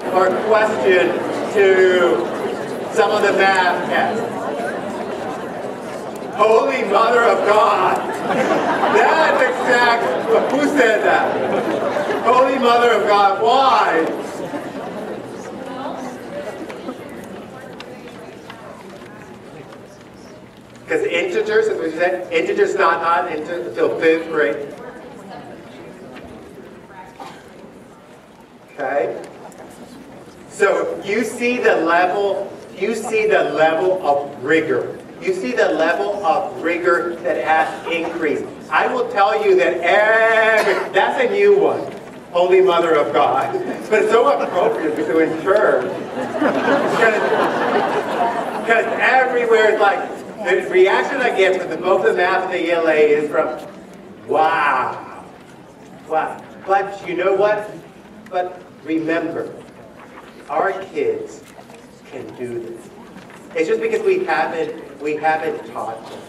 Or question to some of the math tests. Holy Mother of God. That's exact. Who said that? Holy Mother of God. Why? Because integers, as we said, integers not until 5th grade. Okay? So you see the level of rigor. You see the level of rigor that has increased. I will tell you that that's a new one. Holy Mother of God. But it's so appropriate to ensure. Because everywhere it's like, the reaction I get from both the math and the ELA is from, wow. Wow. But you know what? But remember, our kids can do this. It's just because we haven't taught them.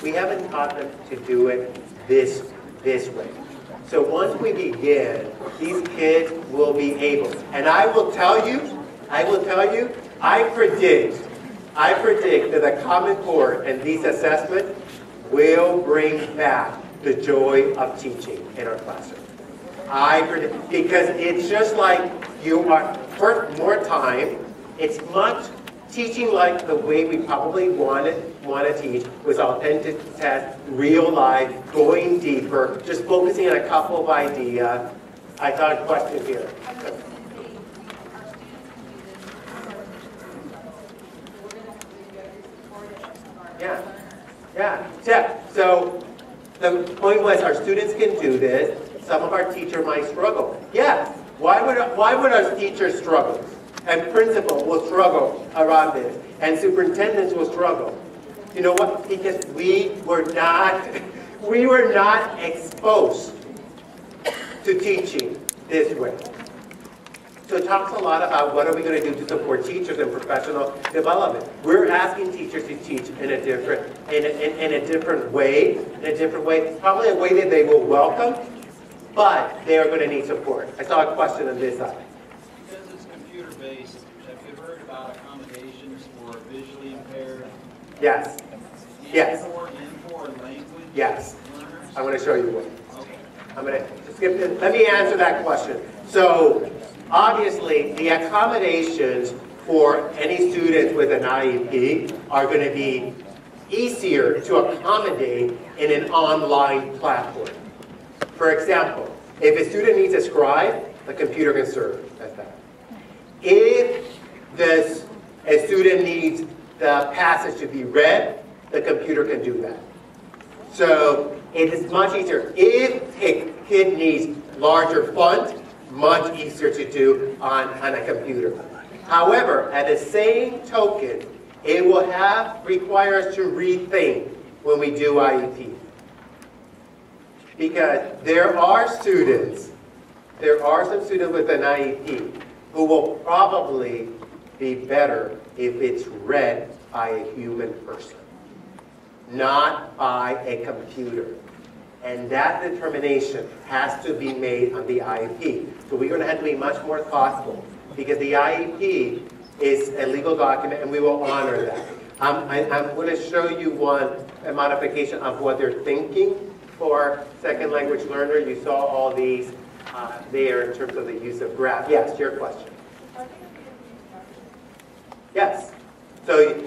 We haven't taught them to do it this way. So once we begin, these kids will be able. And I predict that the Common Core and these assessments will bring back the joy of teaching in our classroom. I predict, because it's just like you are, for more time, it's much teaching like the way we probably want to teach, with authentic tests, real life, going deeper, just focusing on a couple of ideas. I saw a question here. Yeah. So the point was our students can do this. Some of our teachers might struggle. Yes. Why would our teachers struggle? And principal will struggle around this. And superintendents will struggle. You know what? Because we were not exposed to teaching this way. So it talks a lot about what are we going to do to support teachers in professional development. We're asking teachers to teach in a different way, probably a way that they will welcome, but they are going to need support. I saw a question on this side. Because it's computer-based, have you heard about accommodations for visually impaired? Yes. Yes. For language? Yes. Learners? I'm going to show you one. Okay. I'm going to skip this. Let me answer that question. So, obviously, the accommodations for any students with an IEP are going to be easier to accommodate in an online platform. For example, if a student needs a scribe, the computer can serve as that. If a student needs the passage to be read, the computer can do that. So it is much easier. If a kid needs larger font, much easier to do on a computer. However, at the same token, it will require us to rethink when we do IEP. Because there are some students with an IEP who will probably be better if it's read by a human person, not by a computer. And that determination has to be made on the IEP. So we're going to have to be much more thoughtful, because the IEP is a legal document and we will honor that. I'm going to show you a modification of what they're thinking for second language learner. You saw all these there in terms of the use of graph. Yes, your question. Yes. So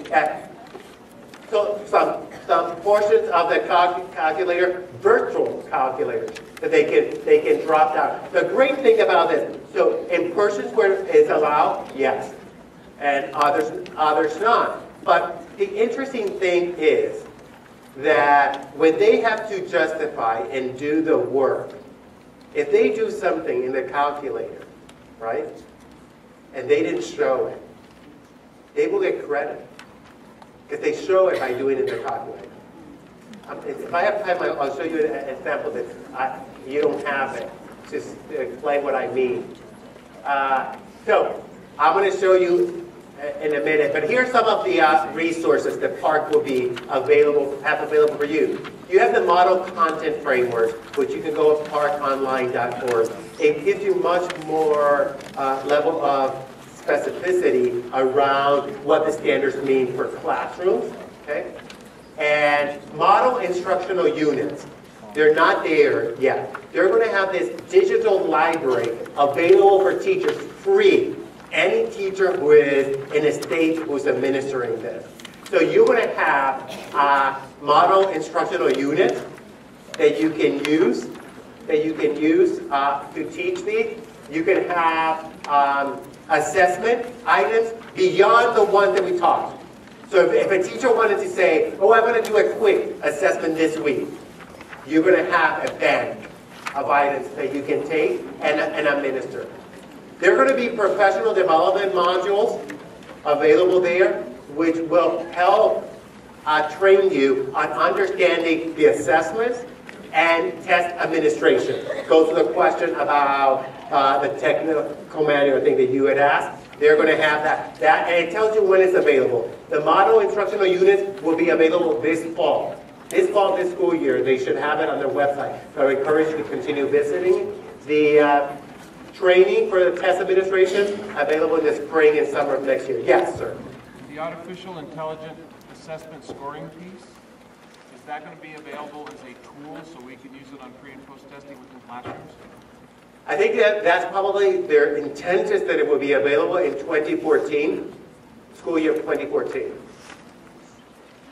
some portions of the calculator, virtual calculators, that they can drop down. The great thing about this, so in portions where it's allowed, yes, and others not. But the interesting thing is that when they have to justify and do the work, if they do something in the calculator, right, and they didn't show it, they will get credit. Because they show it by doing it in the calculator. If I have time, I'll show you an example that you don't have it, just to explain what I mean. So I'm going to show you in a minute, but here's some of the resources that Park will be have available for you. You have the model content framework, which you can go to parkonline.org. It gives you much more level of specificity around what the standards mean for classrooms, okay? And model instructional units. They're not there yet. They're going to have this digital library available for teachers free. Any teacher who is in a state who's administering this. So you're going to have model instructional units that you can use to teach these. You can have assessment items beyond the ones that we talked. So if a teacher wanted to say, oh, I'm going to do a quick assessment this week, you're going to have a bank of items that you can take and administer. There are going to be professional development modules available there, which will help train you on understanding the assessments and test administration. Goes to the question about the technical manual thing that you had asked. They're going to have that, and it tells you when it's available. The model instructional units will be available this fall. This fall, this school year, they should have it on their website. So I encourage you to continue visiting. The training for the test administration available in the spring and summer of next year. Yes, sir. The artificial intelligent assessment scoring piece, is that going to be available as a tool so we can use it on pre and post testing within classrooms? I think that's probably their intent is that it will be available in 2014, school year of 2014.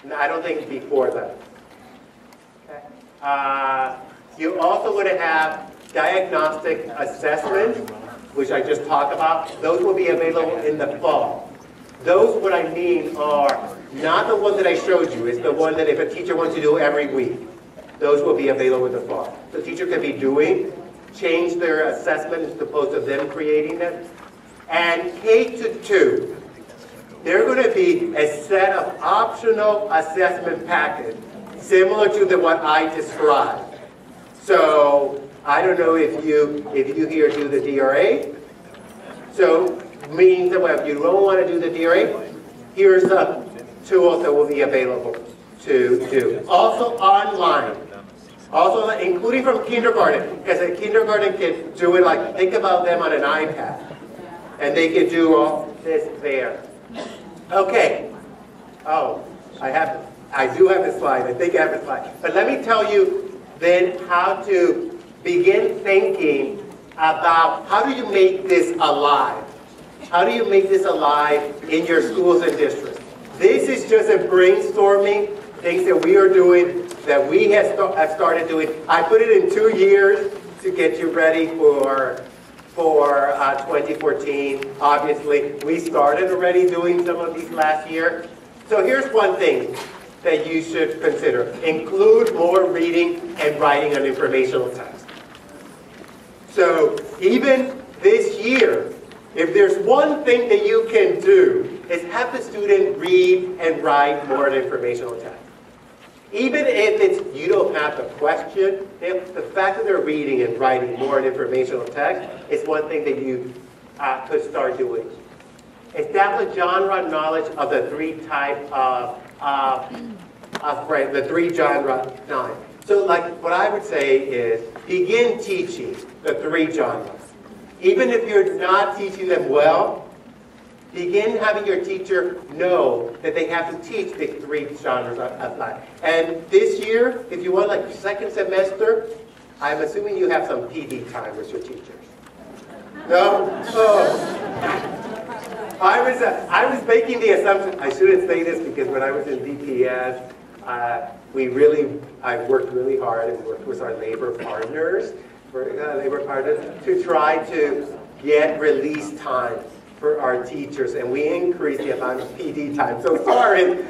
No, I don't think before that. Okay. You also would have diagnostic assessments, which I just talked about. Those will be available in the fall. Those, what I mean, are not the one that I showed you. It's the one that if a teacher wants to do every week, those will be available in the fall. The teacher can be change their assessment as opposed to them creating them. And K-2, they're going to be a set of optional assessment packets similar to what I described. So I don't know if you here do the DRA. So means that if you don't want to do the DRA, here's some tools that will be available to do. Also online. Also, including from kindergarten, because a kindergarten can do it like, think about them on an iPad. And they can do all this there. Okay. Oh, I do have the slide. I think I have the slide. But let me tell you then how to begin thinking about how do you make this alive? How do you make this alive in your schools and districts? This is just a brainstorming, things that we are doing, that we have started doing. I put it in 2 years to get you ready for 2014. Obviously, we started already doing some of these last year. So here's one thing that you should consider. Include more reading and writing on informational text. So even this year, if there's one thing that you can do, is have the student read and write more on informational text. Even if you don't have the question, the fact that they're reading and writing more on informational text is one thing that you could start doing. Establish genre knowledge of the three types of the three genre knowledge. So like what I would say is begin teaching the three genres. Even if you're not teaching them well, begin having your teacher know that they have to teach the three genres of life. And this year, if you want like second semester, I'm assuming you have some PD time with your teachers. No? Oh. I was making the assumption, I shouldn't say this because when I was in DPS, I worked really hard and worked with our labor partners, to try to get release time for our teachers, and we increased the amount of PD time. So sorry,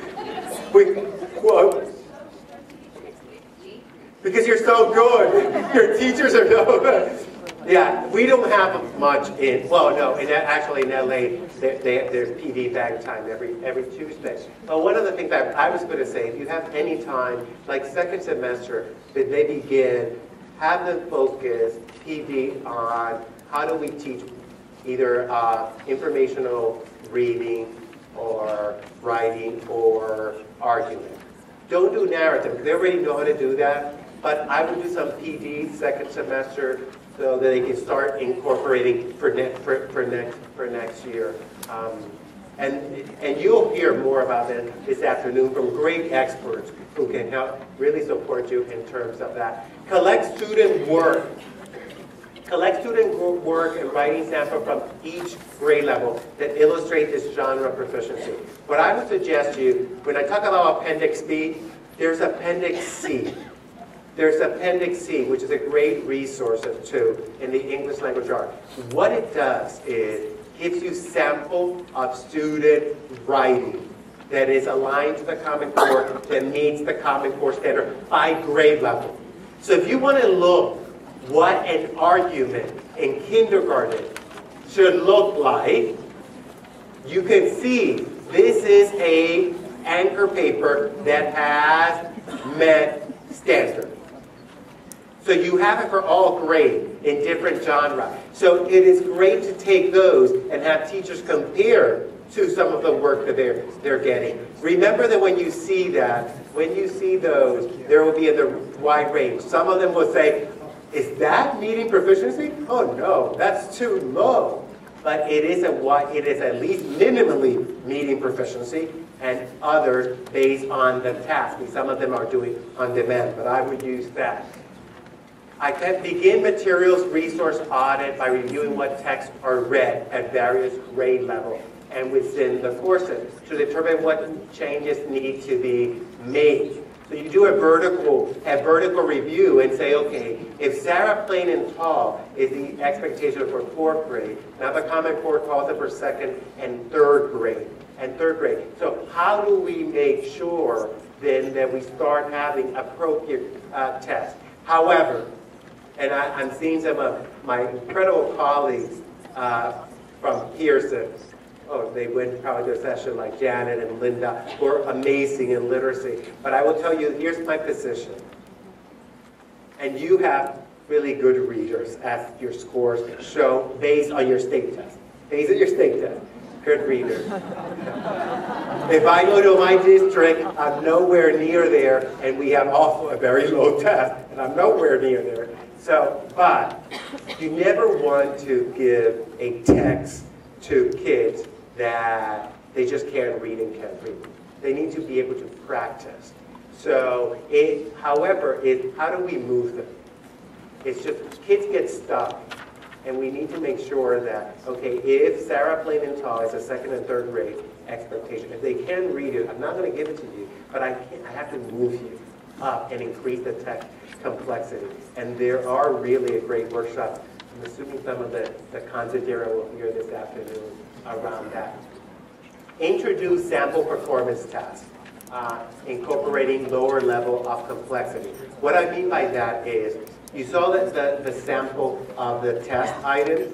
because you're so good, your teachers are so good. Yeah, we don't have much in, well, no, actually in LA, there's PD bag time every Tuesday. But one of the things I was going to say, if you have any time, like second semester, that they begin, have them focus PD on how do we teach either informational reading or writing or argument. Don't do narrative. They already know how to do that, but I would do some PD second semester so that they can start incorporating for next year. And you'll hear more about it this afternoon from great experts who can help really support you in terms of that. Collect student work. Collect student work and writing sample from each grade level that illustrate this genre proficiency. What I would suggest to you, when I talk about Appendix B, there's Appendix C. There's Appendix C, which is a great resource too in the English language art. What it does is gives you sample of student writing that is aligned to the Common Core, that meets the Common Core standard by grade level. So if you want to look what an argument in kindergarten should look like, you can see this is a anchor paper that has met standard. So you have it for all grades in different genres. So it is great to take those and have teachers compare to some of the work that they're getting. Remember that when you see that, when you see those, there will be a wide range. Some of them will say, is that meeting proficiency? Oh no, that's too low. But it is at least minimally meeting proficiency, and others based on the task. And some of them are doing on demand, but I would use that. I can begin materials resource audit by reviewing what texts are read at various grade levels and within the courses to determine what changes need to be made. So you do a vertical review and say, okay, if Sarah Plain and Tall is the expectation for 4th grade, now the Common Core calls it for 2nd and 3rd grade. So how do we make sure then that we start having appropriate tests? However, and I'm seeing some of my incredible colleagues from Pearson. Oh, they went probably to a session like Janet and Linda, who are amazing in literacy. But I will tell you, here's my position. And you have really good readers, as your scores show, based on your state test. Based on your state test. Good readers. If I go to my district, I'm nowhere near there, and we have also a very low test, and I'm nowhere near there. So, but you never want to give a text to kids that they just can't read and can't read. They need to be able to practice. So, however, how do we move them? It's just kids get stuck, and we need to make sure that, okay, if Sarah Plain and Tall is a 2nd and 3rd grade expectation, if they can read it, I'm not going to give it to you, but I have to move you up and increase the text complexity. And there are really a great workshop. I'm assuming some of the content area will hear this afternoon around that. Introduce sample performance tasks, incorporating lower level of complexity. What I mean by that is, you saw that the sample of the test items.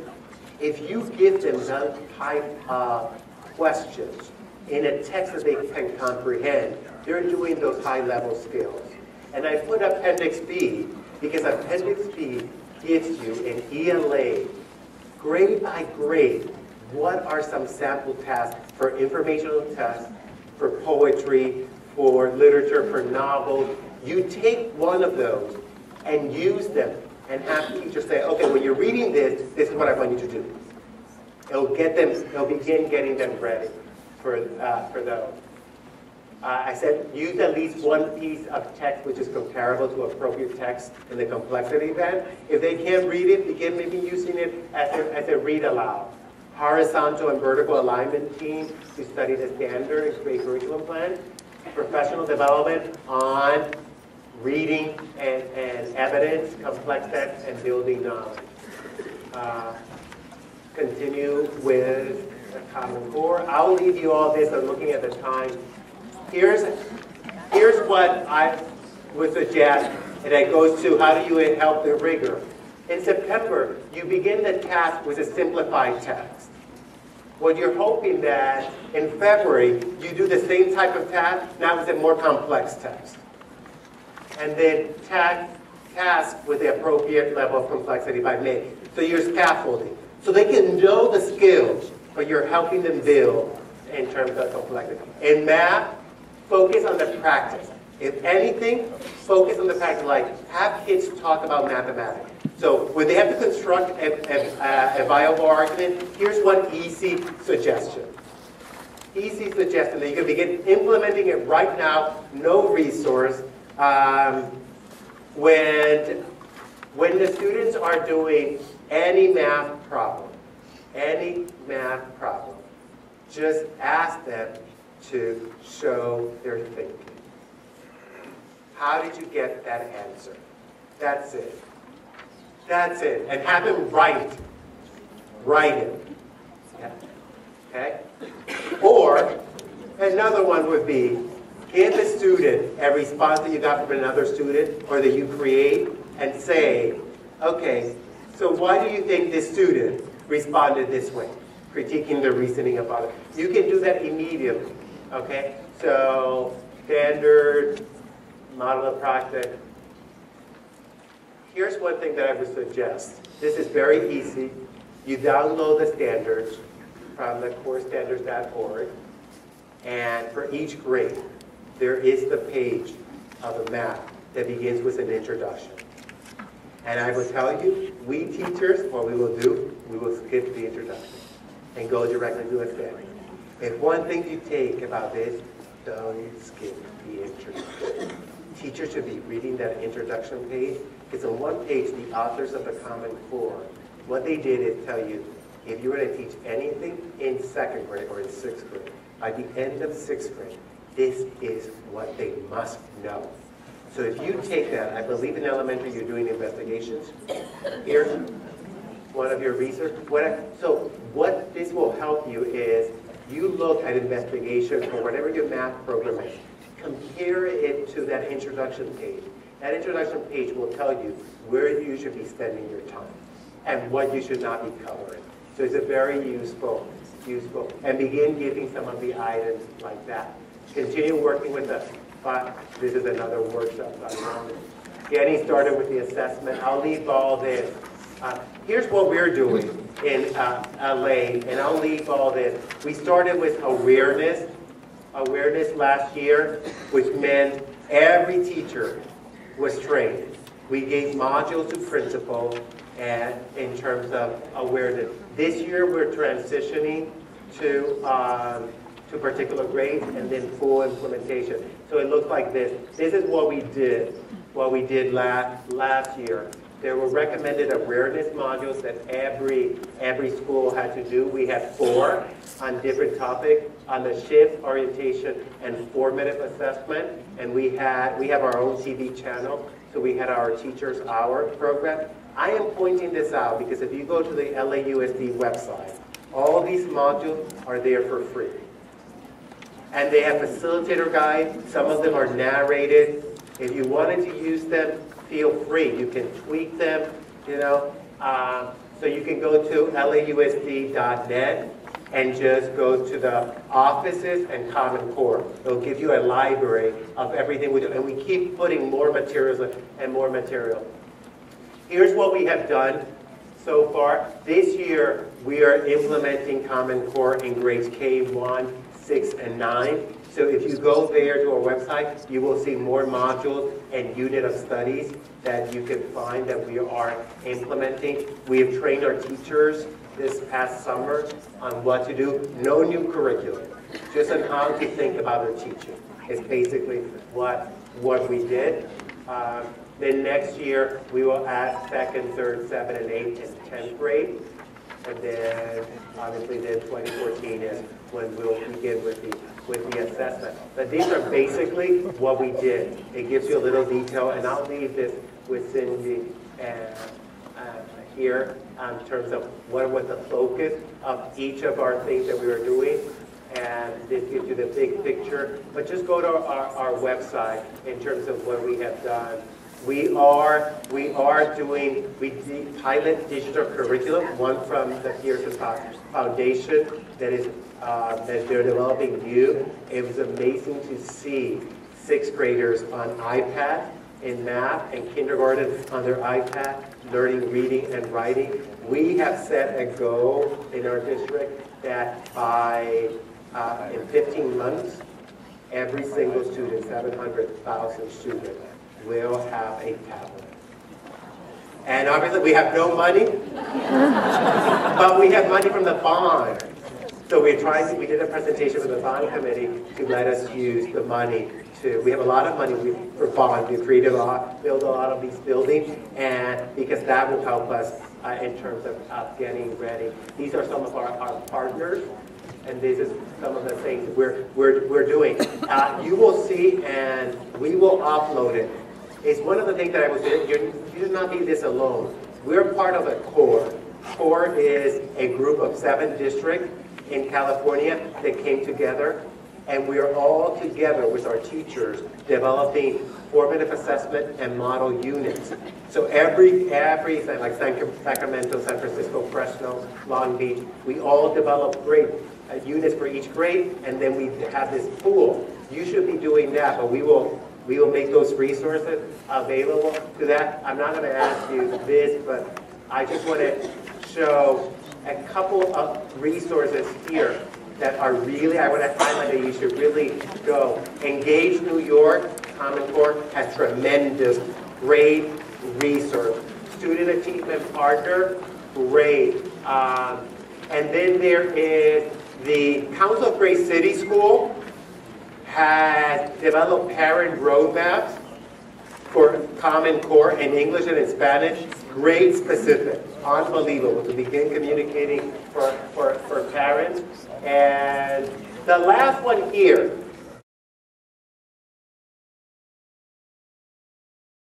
If you give them those type of questions in a text that they can comprehend, they're doing those high-level skills. And I put Appendix B because Appendix B gives you an ELA, grade by grade, what are some sample tasks for informational tests, for poetry, for literature, for novels. You take one of those and use them and have teachers say, okay, when you're reading this, this is what I want you to do. It'll begin getting them ready for those. I said use at least one piece of text which is comparable to appropriate text in the complexity band. If they can't read it, begin maybe using it as a read aloud. Horizontal and vertical alignment team to study the standard and create curriculum plan. Professional development on reading and evidence, complex text, and building knowledge. Continue with the Common Core. I'll leave you all this. I'm looking at the time. Here's what I would suggest, and it goes to how do you help the rigor. In September, you begin the task with a simplified text. What you're hoping that in February, you do the same type of task, now with a more complex text. And then task with the appropriate level of complexity by May. So you're scaffolding. So they can know the skills, but you're helping them build in terms of self-reflection. In math, focus on the practice. If anything, focus on the practice, like have kids talk about mathematics. So when they have to construct a viable argument, here's one easy suggestion. Easy suggestion that you can begin implementing it right now, no resource. When the students are doing any math problem, just ask them to show their thinking. How did you get that answer? That's it. That's it. And have them write it. Yeah. Okay? Or another one would be, give the student a response that you got from another student or that you create and say, okay, so why do you think this student responded this way? Critiquing the reasoning about it. You can do that immediately, okay? So, standard, model of practice. Here's one thing that I would suggest. This is very easy. You download the standards from the coursestandards.org, and for each grade, there is the page of a map that begins with an introduction. And I will tell you, we teachers, what we will do, we will skip the introduction and go directly to a standard. If one thing you take about this, don't skip the introduction. Teachers should be reading that introduction page, because on one page, the authors of the Common Core, what they did is tell you, if you were to teach anything in second grade or in sixth grade, by the end of sixth grade, this is what they must know. So if you take that, I believe in elementary you're doing investigations. Here's one of your research. So what this will help you is you look at investigation for whatever your math program is. Compare it to that introduction page. That introduction page will tell you where you should be spending your time and what you should not be covering. So it's a very useful, and begin giving some of the items like that. Continue working with the, this is another workshop. Getting started with the assessment. I'll leave all this. Here's what we're doing in LA, and I'll leave all this. We started with awareness last year, which meant every teacher was trained. We gave modules to principals and in terms of awareness. This year we're transitioning to particular grades and then full implementation. So it looks like this. This is what we did last year. There were recommended awareness modules that every school had to do. We had 4 on different topics on the shift, orientation, and formative assessment. And we have our own TV channel. So we had our Teachers Hour program. I am pointing this out because if you go to the LAUSD website, all these modules are there for free. And they have facilitator guides. Some of them are narrated. If you wanted to use them, feel free. You can tweak them, you know. So you can go to lausd.net and just go to the offices and Common Core. It'll give you a library of everything we do. And we keep putting more materials and more material. Here's what we have done so far. This year, we are implementing Common Core in grades K1, 6, and 9. So if you go there to our website, you will see more modules and unit of studies that you can find that we are implementing. We have trained our teachers this past summer on what to do. No new curriculum, just on how to think about their teaching. It's basically what we did. Then next year, we will add 2nd, 3rd, 7th, and 8th, and 10th grade. And then, obviously, then 2014 is when we'll begin with the assessment. But these are basically what we did. It gives you a little detail, and I'll leave this with Cindy here in terms of what was the focus of each of our things that we were doing. And this gives you the big picture. But just go to our website in terms of what we have done. We did pilot digital curriculum, one from the Pearson Foundation that they're developing new. It was amazing to see 6th graders on iPad in math and kindergarten on their iPad, learning reading and writing. We have set a goal in our district that by in 15 months, every single student, 700,000 students, will have a tablet. And obviously we have no money, but we have money from the bond. So we did a presentation with the bond committee to let us use the money we have a lot of money for bond. We've created build a lot of these buildings, and because that will help us in terms of getting ready. These are some of our partners, and this is some of the things we're doing. You will see, and we will upload it. It's one of the things that I was doing. You should not be this alone. We're part of a core. Core is a group of 7 districts in California that came together, and we are all together with our teachers developing formative assessment and model units. So every like Sacramento, San Francisco, Fresno, Long Beach, we all develop grade units for each grade, and then we have this pool. You should be doing that, but we will make those resources available to that. I'm not going to ask you this, but I just want to show a couple of resources here that are really, I want to highlight that you should really go. Engage New York, Common Core has tremendous, great research. Student Achievement Partner, great. And then there is the Council of Great City School has developed parent roadmaps for Common Core in English and in Spanish. Great specific, unbelievable to begin communicating for parents. And the last one here